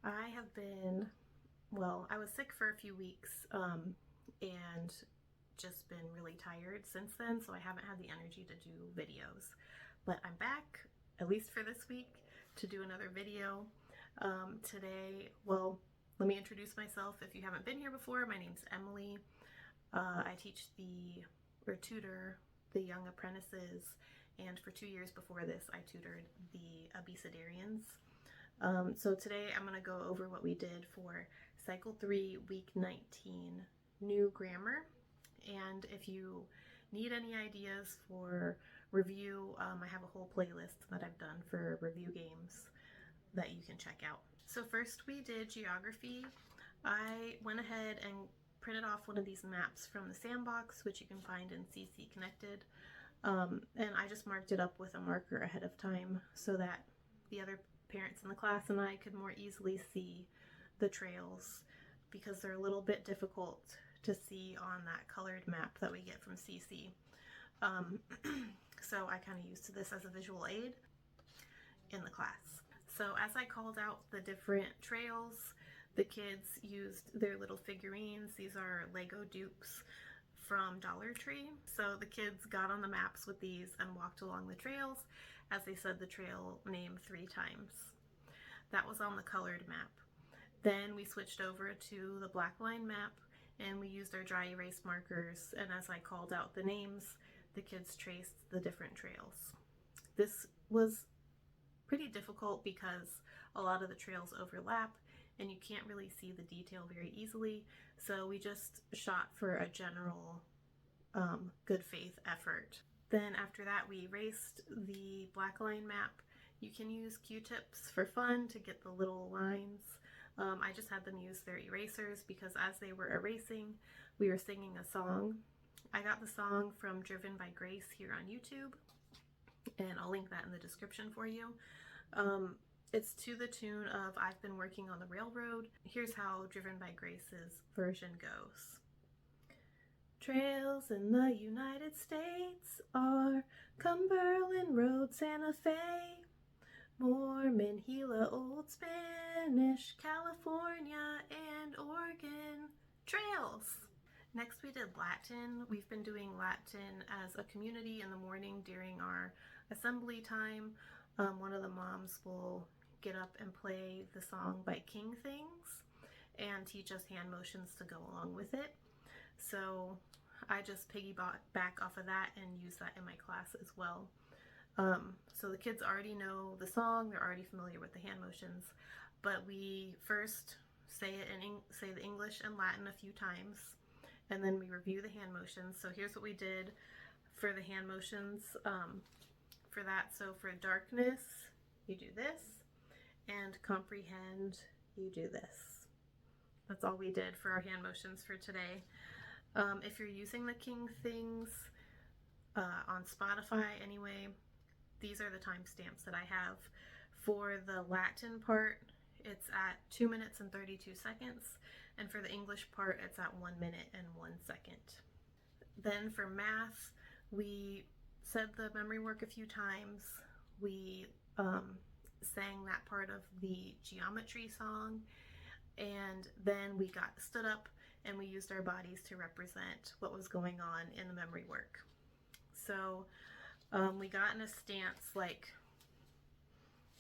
I have been, well, I was sick for a few weeks and just been really tired since then, so I haven't had the energy to do videos. But I'm back, at least for this week, to do another video. Today, well, let me introduce myself if you haven't been here before. My name's Emily. I teach or tutor the young apprentices, and for 2 years before this, I tutored the abecedarians. So today I'm going to go over what we did for Cycle 3, Week 19, New Grammar. And if you need any ideas for review, I have a whole playlist that I've done for review games that you can check out. So first we did geography. I went ahead and printed off one of these maps from the sandbox, which you can find in CC Connected. And I just marked it up with a marker ahead of time so that the other parents in the class and I could more easily see the trails, because they're a little bit difficult to see on that colored map that we get from CC. So I kind of used this as a visual aid in the class. So as I called out the different trails, the kids used their little figurines. These are Lego dupes from Dollar Tree. So the kids got on the maps with these and walked along the trails as they said the trail name 3 times. That was on the colored map. Then we switched over to the black line map and we used our dry erase markers, and as I called out the names, the kids traced the different trails. This was pretty difficult because a lot of the trails overlap and you can't really see the detail very easily, so we just shot for a general good faith effort. Then after that we erased the black line map. You can use Q-tips for fun to get the little lines. I just had them use their erasers because as they were erasing, we were singing a song. I got the song from Driven by Grace here on YouTube, and I'll link that in the description for you. It's to the tune of I've Been Working on the Railroad. Here's how Driven by Grace's version goes. Trails in the United States are Cumberland Road, Santa Fe, Mormon, Gila, Old Spanish, California, and Oregon trails. Next we did Latin. We've been doing Latin as a community in the morning during our assembly time. One of the moms will get up and play the song by King Things and teach us hand motions to go along with it. So I just piggyback off of that and use that in my class as well. So the kids already know the song, they're already familiar with the hand motions, but we first say the English and Latin a few times, and then we review the hand motions. So here's what we did for the hand motions for that. So for darkness, you do this, and comprehend, you do this. That's all we did for our hand motions for today. If you're using the King Things on Spotify anyway, these are the timestamps that I have. For the Latin part, it's at 2 minutes and 32 seconds, and for the English part, it's at 1 minute and 1 second. Then for math, we said the memory work a few times. We sang that part of the geometry song, and then we stood up and we used our bodies to represent what was going on in the memory work. So we got in a stance like,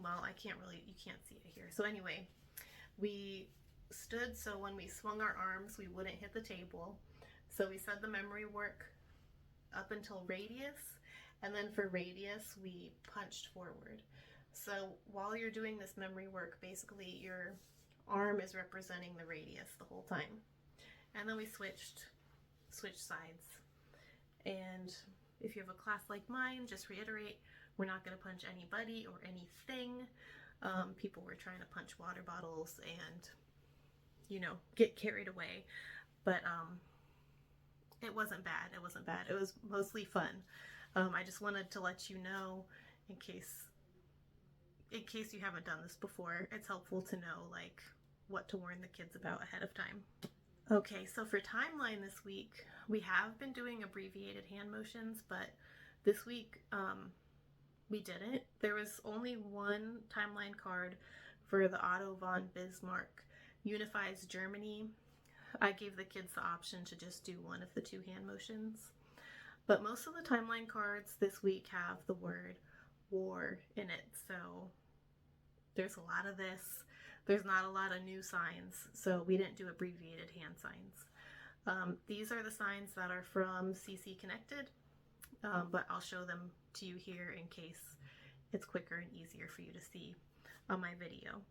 well, you can't see it here. So anyway, we stood so when we swung our arms, we wouldn't hit the table. So we said the memory work up until radius, and then for radius, we punched forward. So while you're doing this memory work, basically your arm is representing the radius the whole time. And then we switched sides. And if you have a class like mine, just reiterate, we're not going to punch anybody or anything. People were trying to punch water bottles and, get carried away. But it wasn't bad. It wasn't bad. It was mostly fun. I just wanted to let you know, in case you haven't done this before, it's helpful to know what to warn the kids about ahead of time. Okay, so for timeline this week, we have been doing abbreviated hand motions, but this week we didn't. There was only one timeline card for the Otto von Bismarck unifies Germany, I gave the kids the option to just do one of the two hand motions. But most of the timeline cards this week have the word war in it, so there's a lot of this. There's not a lot of new signs, so we didn't do abbreviated hand signs. These are the signs that are from CC Connected, but I'll show them to you here in case it's quicker and easier for you to see on my video.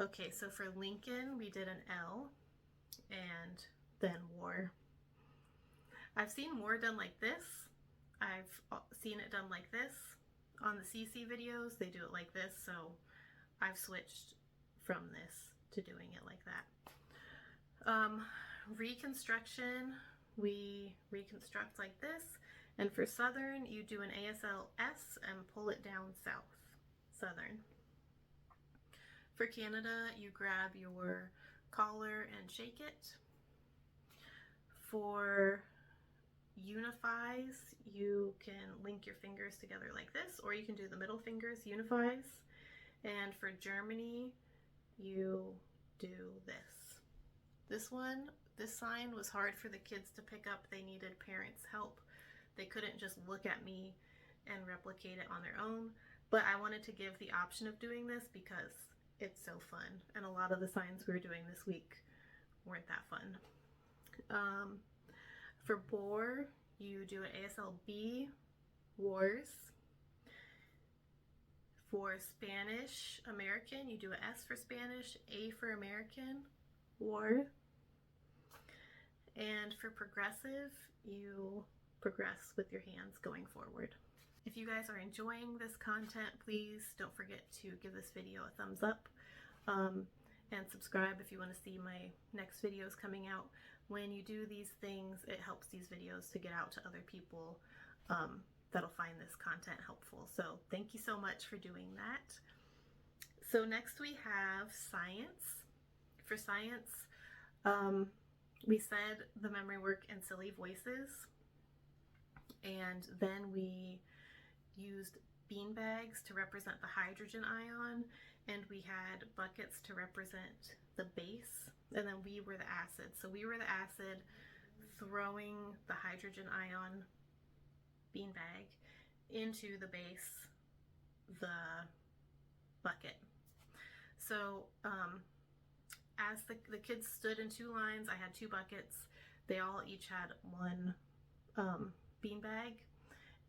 Okay, so for Lincoln, we did an L and then war. I've seen war done like this. I've seen it done like this. On the CC videos, they do it like this, so I've switched from this to doing it like that. Reconstruction, we reconstruct like this, and for Southern, you do an ASL S and pull it down south, Southern. For Canada, you grab your collar and shake it. For unifies, you can link your fingers together like this, or you can do the middle fingers, unifies. And for Germany, you do this. This sign was hard for the kids to pick up. They needed parents' help. They couldn't just look at me and replicate it on their own, but I wanted to give the option of doing this because it's so fun, and a lot of the signs we were doing this week weren't that fun. For Boer, you do an ASL B, wars. For Spanish American, you do an S for Spanish, A for American, war. And for progressive, you progress with your hands going forward. If you guys are enjoying this content, please don't forget to give this video a thumbs up and subscribe if you want to see my next videos coming out. When you do these things, it helps these videos to get out to other people that'll find this content helpful. So thank you so much for doing that. So next we have science. For science, we said the memory work and silly voices, and then we used bean bags to represent the hydrogen ion, and we had buckets to represent the base, and then we were the acid. So we were the acid throwing the hydrogen ion beanbag into the base, the bucket. So as the kids stood in two lines, I had two buckets. They all each had one beanbag,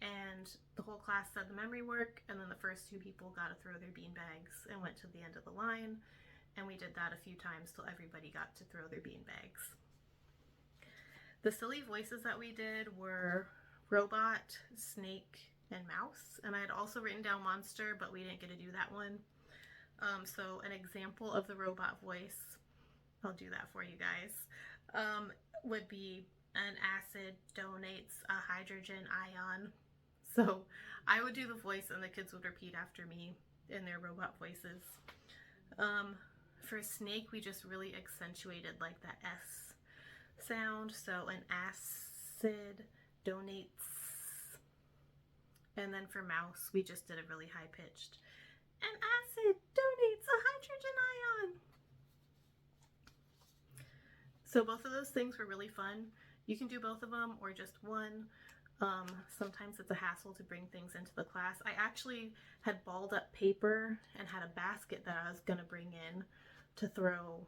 and the whole class said the memory work, and then the first two people got to throw their beanbags and went to the end of the line, and we did that a few times till everybody got to throw their beanbags. The silly voices that we did were robot, snake, and mouse, and I had also written down monster, but we didn't get to do that one. So an example of the robot voice, I'll do that for you guys, would be an acid donates a hydrogen ion. So I would do the voice and the kids would repeat after me in their robot voices. For snake, we just really accentuated like that S sound. So an acid donates. And then for mouse, we just did a really high pitched. An acid donates a hydrogen ion. So both of those things were really fun. You can do both of them or just one. Sometimes it's a hassle to bring things into the class. I actually had balled up paper and had a basket that I was going to bring in to throw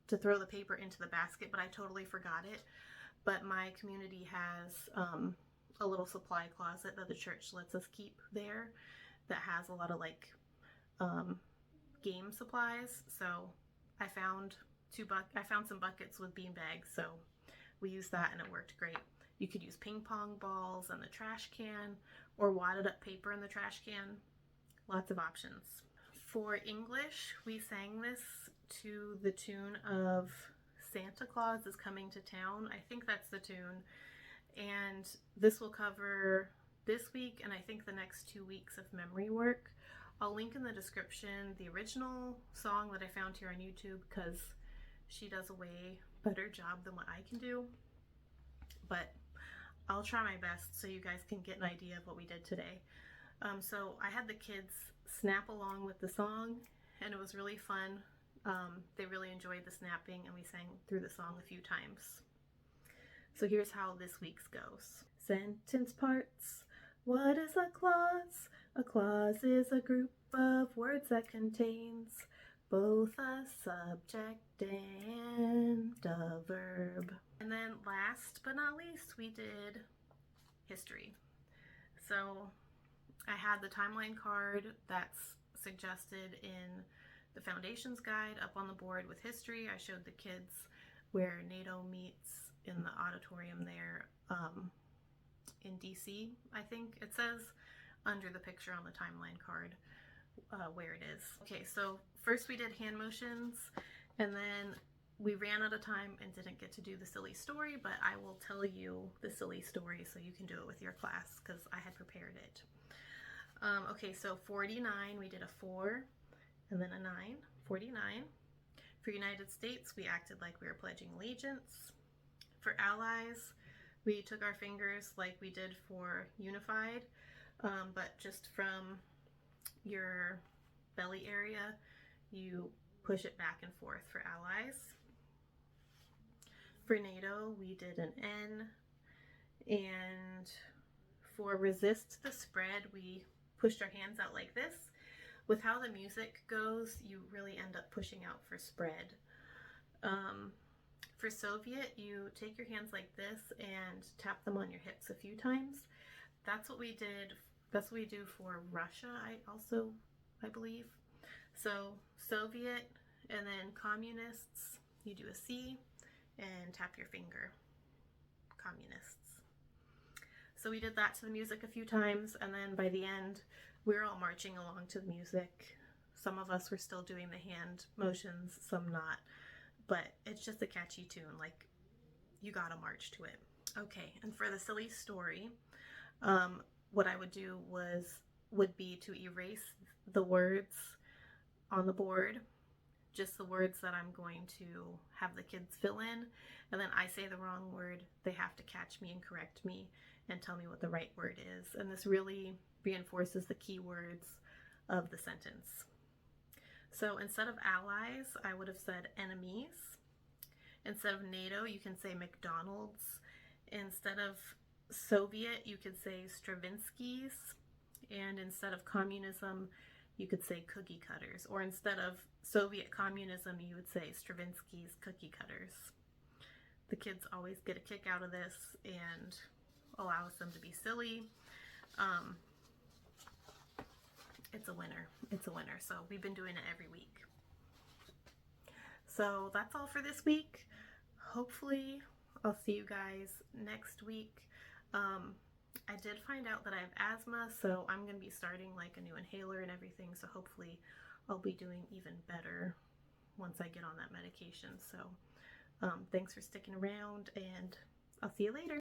the paper into the basket, but I totally forgot it. But my community has a little supply closet that the church lets us keep there that has a lot of like game supplies. So I found some buckets with bean bags, so we used that and it worked great. You could use ping pong balls in the trash can or wadded up paper in the trash can. Lots of options. For English, we sang this to the tune of Santa Claus is Coming to Town. I think that's the tune. And this will cover this week and I think the next 2 weeks of memory work. I'll link in the description the original song that I found here on YouTube because she does a way better job than what I can do. But I'll try my best so you guys can get an idea of what we did today. So I had the kids snap along with the song, and it was really fun. They really enjoyed the snapping, and we sang through the song a few times. So here's how this week's goes. Sentence parts. What is a clause? A clause is a group of words that contains both a subject and a verb. And then last but not least, we did history. So I had the timeline card that's suggested in the Foundations Guide up on the board with history. I showed the kids where NATO meets in the auditorium there in DC, I think it says, under the picture on the timeline card where it is. Okay, so first we did hand motions, and then we ran out of time and didn't get to do the silly story, but I will tell you the silly story so you can do it with your class because I had prepared it. Okay, so 49, we did a 4 and then a 9, 49. For United States, we acted like we were pledging allegiance. For allies, we took our fingers like we did for unified, but just from your belly area, you push it back and forth for allies. For NATO, we did an N, and for resist the spread, we pushed our hands out like this. With how the music goes, you really end up pushing out for spread. For Soviet, you take your hands like this and tap them on your hips a few times. That's what we did. That's what we do for Russia, I believe. So Soviet, and then communists, you do a C and tap your finger. Communists. So we did that to the music a few times, and then by the end, we were all marching along to the music. Some of us were still doing the hand motions, some not. But it's just a catchy tune, like you gotta march to it. Okay, and for the silly story, what I would do would be to erase the words on the board, just the words that I'm going to have the kids fill in, and then I say the wrong word, they have to catch me and correct me and tell me what the right word is. And this really reinforces the key words of the sentence. So instead of allies, I would have said enemies. Instead of NATO, you can say McDonald's. Instead of Soviet, you could say Stravinsky's. And instead of communism, you could say cookie cutters. Or instead of Soviet communism, you would say Stravinsky's cookie cutters. The kids always get a kick out of this and allows them to be silly. It's a winner. It's a winner. So we've been doing it every week. So that's all for this week. Hopefully I'll see you guys next week. I did find out that I have asthma, so I'm going to be starting like a new inhaler and everything. So hopefully I'll be doing even better once I get on that medication. So thanks for sticking around, and I'll see you later.